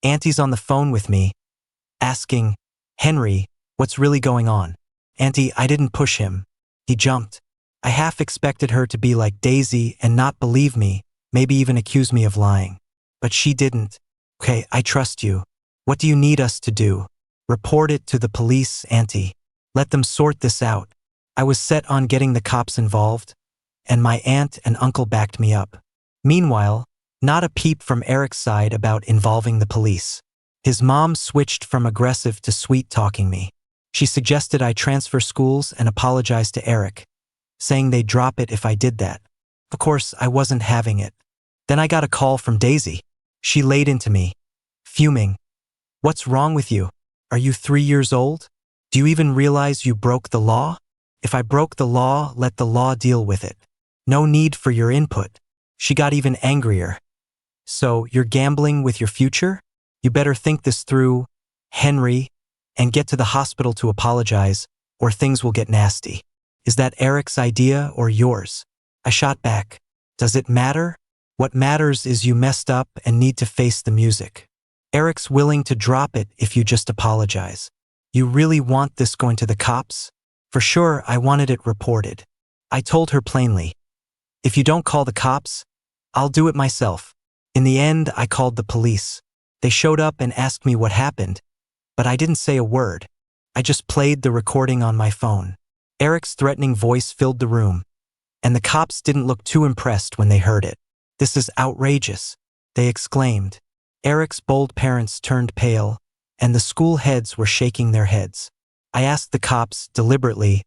Auntie's on the phone with me, asking, Henry, what's really going on? Auntie, I didn't push him. He jumped. I half expected her to be like Daisy and not believe me, maybe even accuse me of lying. But she didn't. Okay, I trust you. What do you need us to do? Report it to the police, Auntie. Let them sort this out. I was set on getting the cops involved, and my aunt and uncle backed me up. Meanwhile, not a peep from Eric's side about involving the police. His mom switched from aggressive to sweet-talking me. She suggested I transfer schools and apologize to Eric, saying they'd drop it if I did that. Of course, I wasn't having it. Then I got a call from Daisy. She laid into me, fuming. What's wrong with you? Are you 3 years old? Do you even realize you broke the law? If I broke the law, let the law deal with it. No need for your input. She got even angrier. So, you're gambling with your future? You better think this through, Henry, and get to the hospital to apologize, or things will get nasty. Is that Eric's idea or yours? I shot back. Does it matter? What matters is you messed up and need to face the music. Eric's willing to drop it if you just apologize. You really want this going to the cops? For sure, I wanted it reported. I told her plainly, if you don't call the cops, I'll do it myself. In the end, I called the police. They showed up and asked me what happened, but I didn't say a word. I just played the recording on my phone. Eric's threatening voice filled the room, and the cops didn't look too impressed when they heard it. This is outrageous, they exclaimed. Eric's bold parents turned pale, and the school heads were shaking their heads. I asked the cops deliberately,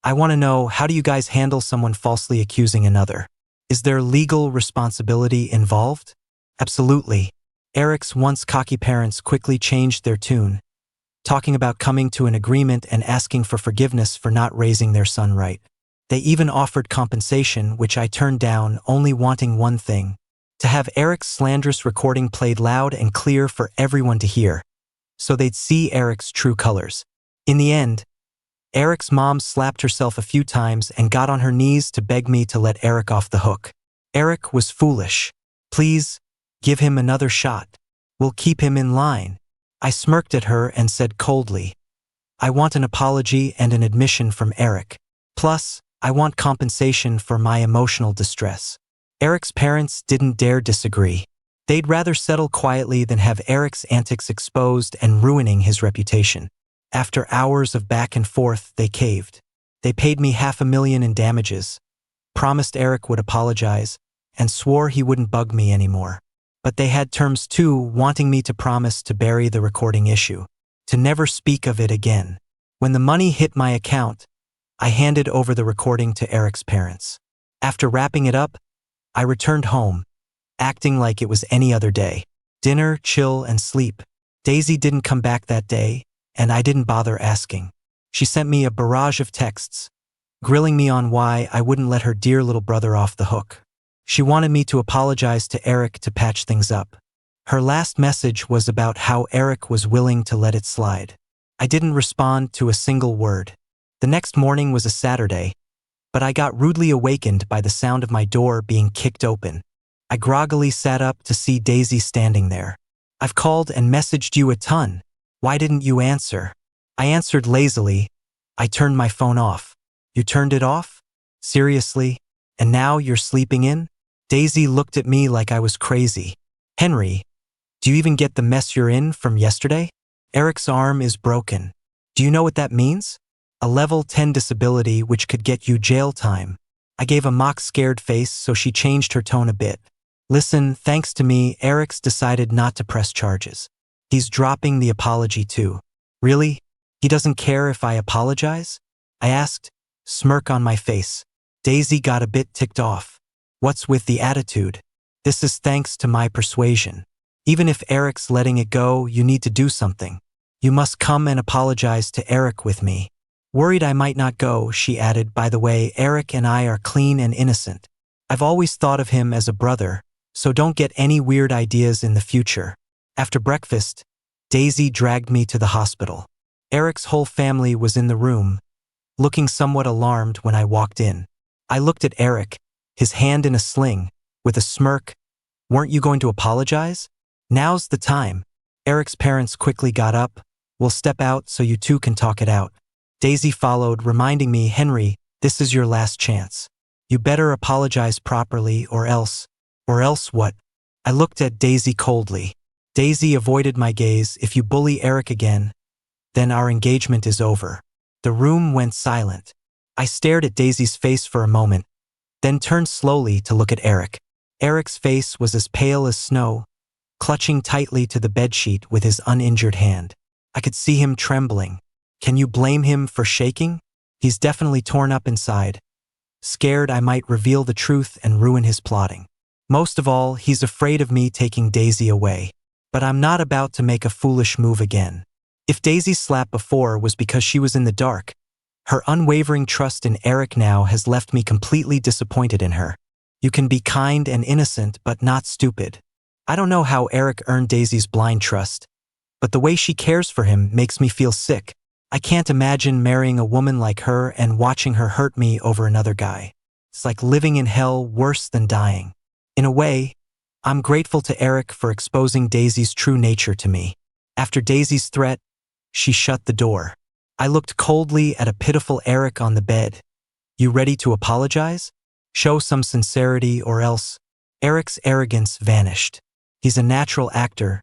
I want to know, how do you guys handle someone falsely accusing another? Is there legal responsibility involved? Absolutely. Eric's once cocky parents quickly changed their tune, talking about coming to an agreement and asking for forgiveness for not raising their son right. They even offered compensation, which I turned down, only wanting one thing: to have Eric's slanderous recording played loud and clear for everyone to hear, so they'd see Eric's true colors. In the end, Eric's mom slapped herself a few times and got on her knees to beg me to let Eric off the hook. Eric was foolish. Please, give him another shot. We'll keep him in line. I smirked at her and said coldly, I want an apology and an admission from Eric. Plus, I want compensation for my emotional distress. Eric's parents didn't dare disagree. They'd rather settle quietly than have Eric's antics exposed and ruining his reputation. After hours of back and forth, they caved. They paid me $500,000 in damages, promised Eric would apologize, and swore he wouldn't bug me anymore. But they had terms too, wanting me to promise to bury the recording issue, to never speak of it again. When the money hit my account, I handed over the recording to Eric's parents. After wrapping it up, I returned home, acting like it was any other day. Dinner, chill, and sleep. Daisy didn't come back that day, and I didn't bother asking. She sent me a barrage of texts, grilling me on why I wouldn't let her dear little brother off the hook. She wanted me to apologize to Eric to patch things up. Her last message was about how Eric was willing to let it slide. I didn't respond to a single word. The next morning was a Saturday, but I got rudely awakened by the sound of my door being kicked open. I groggily sat up to see Daisy standing there. I've called and messaged you a ton. Why didn't you answer? I answered lazily. I turned my phone off. You turned it off? Seriously? And now you're sleeping in? Daisy looked at me like I was crazy. Henry, do you even get the mess you're in from yesterday? Eric's arm is broken. Do you know what that means? A level 10 disability which could get you jail time. I gave a mock scared face, so she changed her tone a bit. Listen, thanks to me, Eric's decided not to press charges. He's dropping the apology too. Really? He doesn't care if I apologize? I asked, smirk on my face. Daisy got a bit ticked off. What's with the attitude? This is thanks to my persuasion. Even if Eric's letting it go, you need to do something. You must come and apologize to Eric with me. Worried I might not go, she added, by the way, Eric and I are clean and innocent. I've always thought of him as a brother, so don't get any weird ideas in the future. After breakfast, Daisy dragged me to the hospital. Eric's whole family was in the room, looking somewhat alarmed when I walked in. I looked at Eric, his hand in a sling, with a smirk. Weren't you going to apologize? Now's the time. Eric's parents quickly got up. We'll step out so you two can talk it out. Daisy followed, reminding me, Henry, this is your last chance. You better apologize properly or else. Or else what? I looked at Daisy coldly. Daisy avoided my gaze. If you bully Eric again, then our engagement is over. The room went silent. I stared at Daisy's face for a moment, then turned slowly to look at Eric. Eric's face was as pale as snow, clutching tightly to the bedsheet with his uninjured hand. I could see him trembling. Can you blame him for shaking? He's definitely torn up inside, scared I might reveal the truth and ruin his plotting. Most of all, he's afraid of me taking Daisy away. But I'm not about to make a foolish move again. If Daisy's slap before was because she was in the dark, her unwavering trust in Eric now has left me completely disappointed in her. You can be kind and innocent, but not stupid. I don't know how Eric earned Daisy's blind trust, but the way she cares for him makes me feel sick. I can't imagine marrying a woman like her and watching her hurt me over another guy. It's like living in hell, worse than dying. In a way, I'm grateful to Eric for exposing Daisy's true nature to me. After Daisy's threat, she shut the door. I looked coldly at a pitiful Eric on the bed. You ready to apologize? Show some sincerity or else. Eric's arrogance vanished. He's a natural actor,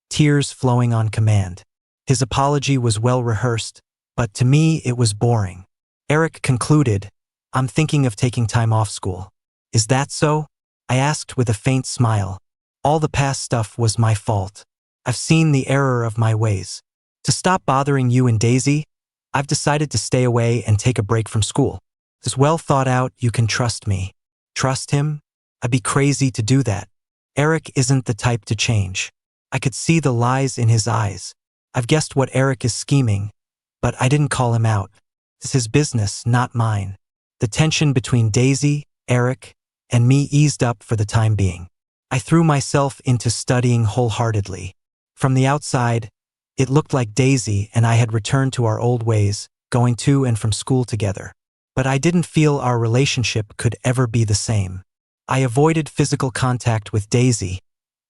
tears flowing on command. His apology was well rehearsed, but to me it was boring. Eric concluded, I'm thinking of taking time off school. Is that so? I asked with a faint smile. All the past stuff was my fault. I've seen the error of my ways. To stop bothering you and Daisy, I've decided to stay away and take a break from school. It's well thought out, you can trust me. Trust him? I'd be crazy to do that. Eric isn't the type to change. I could see the lies in his eyes. I've guessed what Eric is scheming, but I didn't call him out. It's his business, not mine. The tension between Daisy, Eric, and me eased up for the time being. I threw myself into studying wholeheartedly. From the outside, it looked like Daisy and I had returned to our old ways, going to and from school together. But I didn't feel our relationship could ever be the same. I avoided physical contact with Daisy,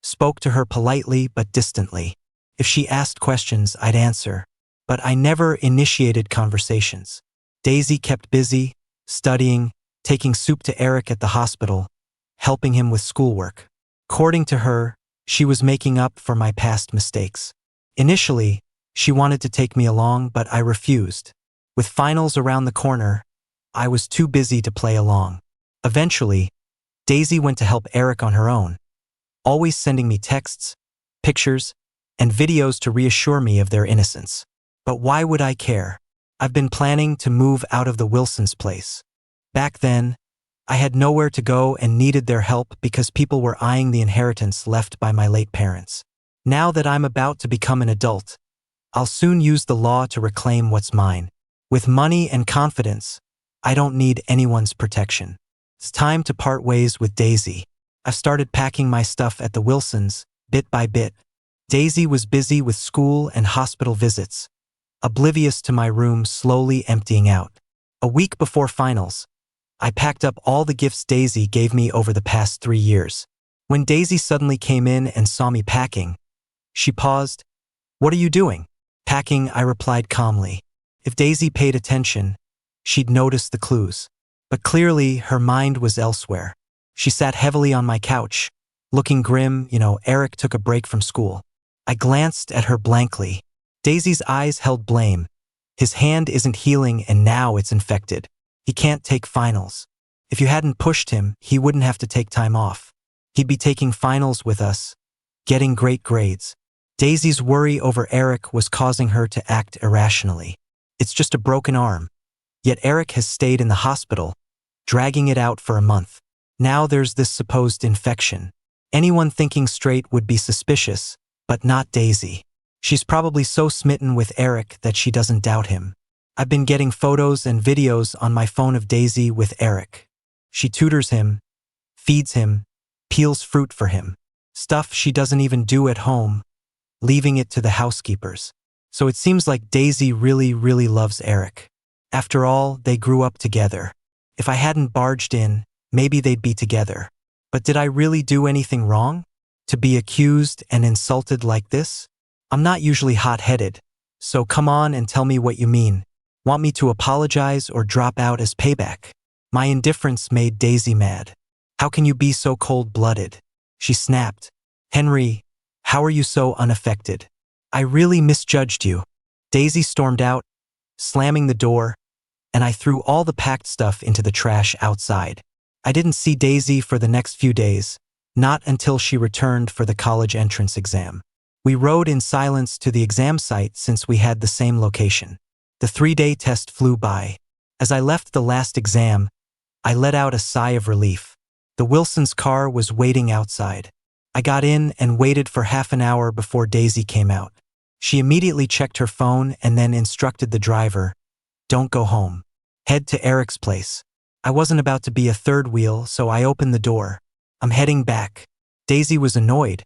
spoke to her politely but distantly. If she asked questions, I'd answer, but I never initiated conversations. Daisy kept busy, studying, taking soup to Eric at the hospital, helping him with schoolwork. According to her, she was making up for my past mistakes. Initially, she wanted to take me along, but I refused. With finals around the corner, I was too busy to play along. Eventually, Daisy went to help Eric on her own, always sending me texts, pictures, and videos to reassure me of their innocence. But why would I care? I've been planning to move out of the Wilsons' place. Back then, I had nowhere to go and needed their help because people were eyeing the inheritance left by my late parents. Now that I'm about to become an adult, I'll soon use the law to reclaim what's mine. With money and confidence, I don't need anyone's protection. It's time to part ways with Daisy. I started packing my stuff at the Wilsons, bit by bit. Daisy was busy with school and hospital visits, oblivious to my room slowly emptying out. A week before finals, I packed up all the gifts Daisy gave me over the past 3 years. When Daisy suddenly came in and saw me packing, she paused. What are you doing? Packing, I replied calmly. If Daisy paid attention, she'd notice the clues. But clearly, her mind was elsewhere. She sat heavily on my couch, looking grim. Eric took a break from school. I glanced at her blankly. Daisy's eyes held blame. His hand isn't healing and now it's infected. He can't take finals. If you hadn't pushed him, he wouldn't have to take time off. He'd be taking finals with us, getting great grades. Daisy's worry over Eric was causing her to act irrationally. It's just a broken arm. Yet Eric has stayed in the hospital, dragging it out for a month. Now there's this supposed infection. Anyone thinking straight would be suspicious, but not Daisy. She's probably so smitten with Eric that she doesn't doubt him. I've been getting photos and videos on my phone of Daisy with Eric. She tutors him, feeds him, peels fruit for him. Stuff she doesn't even do at home, leaving it to the housekeepers. So it seems like Daisy really, really loves Eric. After all, they grew up together. If I hadn't barged in, maybe they'd be together. But did I really do anything wrong? To be accused and insulted like this? I'm not usually hot-headed, so come on and tell me what you mean. Want me to apologize or drop out as payback? My indifference made Daisy mad. How can you be so cold-blooded? She snapped. Henry, how are you so unaffected? I really misjudged you. Daisy stormed out, slamming the door, and I threw all the packed stuff into the trash outside. I didn't see Daisy for the next few days, not until she returned for the college entrance exam. We rode in silence to the exam site since we had the same location. The 3-day test flew by. As I left the last exam, I let out a sigh of relief. The Wilsons' car was waiting outside. I got in and waited for half an hour before Daisy came out. She immediately checked her phone and then instructed the driver, "Don't go home. Head to Eric's place." I wasn't about to be a third wheel, so I opened the door. "I'm heading back." Daisy was annoyed.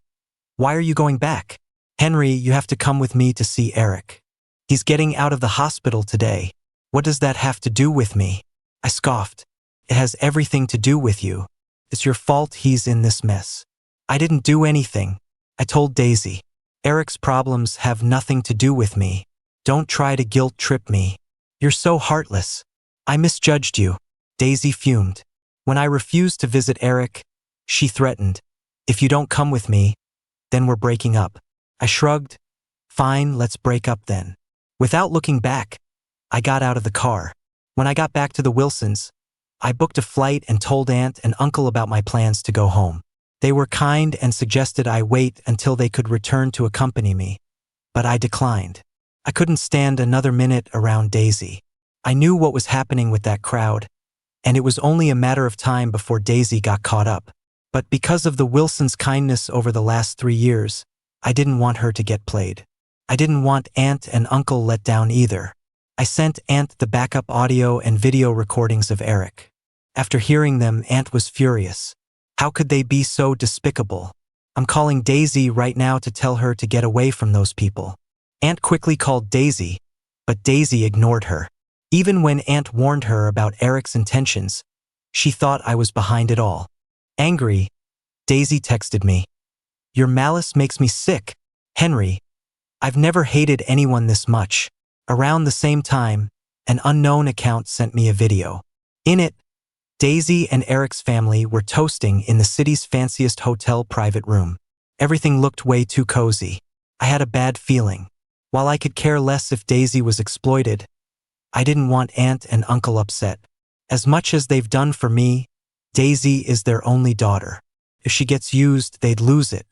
"Why are you going back?" "Henry, you have to come with me to see Eric. He's getting out of the hospital today." "What does that have to do with me?" I scoffed. "It has everything to do with you. It's your fault he's in this mess. I didn't do anything. I told Daisy. Eric's problems have nothing to do with me. Don't try to guilt trip me. You're so heartless. I misjudged you. Daisy fumed. When I refused to visit Eric, she threatened. If you don't come with me, then we're breaking up. I shrugged. Fine, let's break up then. Without looking back, I got out of the car. When I got back to the Wilsons, I booked a flight and told Aunt and Uncle about my plans to go home. They were kind and suggested I wait until they could return to accompany me, but I declined. I couldn't stand another minute around Daisy. I knew what was happening with that crowd, and it was only a matter of time before Daisy got caught up. But because of the Wilsons' kindness over the last 3 years, I didn't want her to get played. I didn't want Aunt and Uncle let down either. I sent Aunt the backup audio and video recordings of Eric. After hearing them, Aunt was furious. How could they be so despicable? I'm calling Daisy right now to tell her to get away from those people. Aunt quickly called Daisy, but Daisy ignored her. Even when Aunt warned her about Eric's intentions, she thought I was behind it all. Angry, Daisy texted me. Your malice makes me sick. Henry, I've never hated anyone this much. Around the same time, an unknown account sent me a video. In it, Daisy and Eric's family were toasting in the city's fanciest hotel private room. Everything looked way too cozy. I had a bad feeling. While I could care less if Daisy was exploited, I didn't want Aunt and Uncle upset. As much as they've done for me, Daisy is their only daughter. If she gets used, they'd lose it.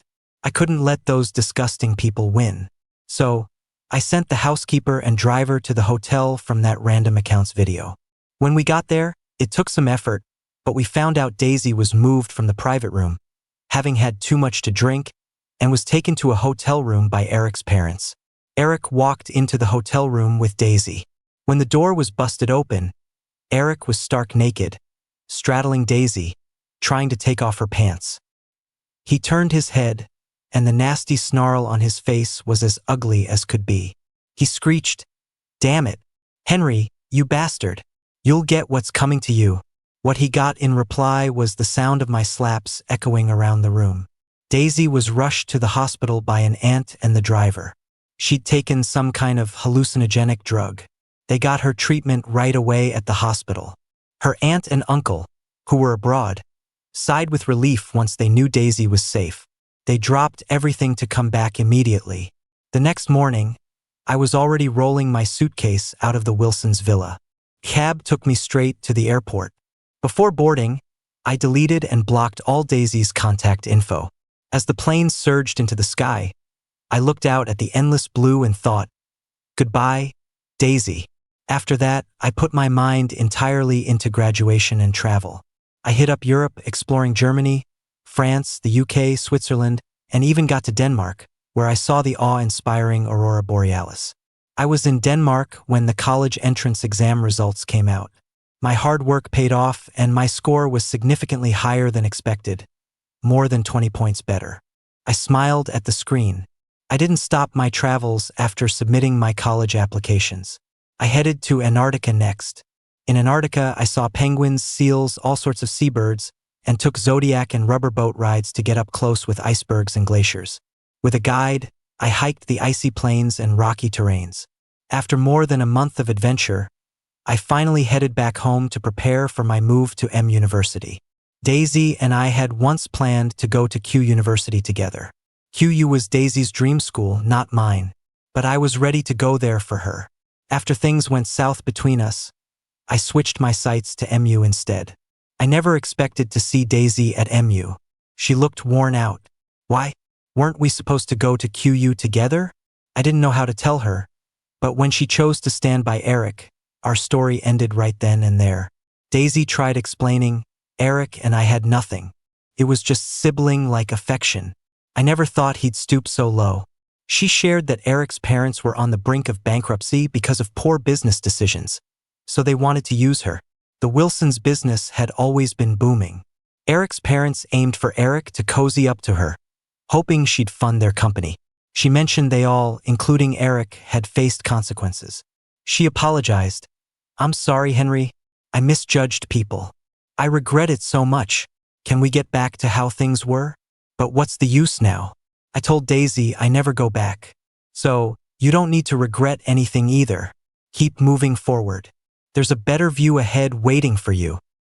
I couldn't let those disgusting people win. So, I sent the housekeeper and driver to the hotel from that random account's video. When we got there, it took some effort, but we found out Daisy was moved from the private room, having had too much to drink, and was taken to a hotel room by Eric's parents. Eric walked into the hotel room with Daisy. When the door was busted open, Eric was stark naked, straddling Daisy, trying to take off her pants. He turned his head, and the nasty snarl on his face was as ugly as could be. He screeched, "Damn it, Henry, you bastard. You'll get what's coming to you." What he got in reply was the sound of my slaps echoing around the room. Daisy was rushed to the hospital by an aunt and the driver. She'd taken some kind of hallucinogenic drug. They got her treatment right away at the hospital. Her aunt and uncle, who were abroad, sighed with relief once they knew Daisy was safe. They dropped everything to come back immediately. The next morning, I was already rolling my suitcase out of the Wilsons' villa. Cab took me straight to the airport. Before boarding, I deleted and blocked all Daisy's contact info. As the plane surged into the sky, I looked out at the endless blue and thought, "Goodbye, Daisy." After that, I put my mind entirely into graduation and travel. I hit up Europe, exploring Germany, France, the UK, Switzerland, and even got to Denmark, where I saw the awe-inspiring aurora borealis. I was in Denmark when the college entrance exam results came out. My hard work paid off, and my score was significantly higher than expected, more than 20 points better. I smiled at the screen. I didn't stop my travels after submitting my college applications. I headed to Antarctica next. In Antarctica, I saw penguins, seals, all sorts of seabirds, and took zodiac and rubber boat rides to get up close with icebergs and glaciers. With a guide, I hiked the icy plains and rocky terrains. After more than a month of adventure, I finally headed back home to prepare for my move to M University. Daisy and I had once planned to go to Q University together. QU was Daisy's dream school, not mine, but I was ready to go there for her. After things went south between us, I switched my sights to MU instead. I never expected to see Daisy at MU. She looked worn out. Why? Weren't we supposed to go to QU together? I didn't know how to tell her, but when she chose to stand by Eric, our story ended right then and there. Daisy tried explaining, Eric and I had nothing. It was just sibling-like affection. I never thought he'd stoop so low. She shared that Eric's parents were on the brink of bankruptcy because of poor business decisions, so they wanted to use her. The Wilsons' business had always been booming. Eric's parents aimed for Eric to cozy up to her, hoping she'd fund their company. She mentioned they all, including Eric, had faced consequences. She apologized. "I'm sorry, Henry. I misjudged people. I regret it so much. Can we get back to how things were?" But what's the use now? I told Daisy I never go back. So, you don't need to regret anything either. Keep moving forward. There's a better view ahead waiting for you.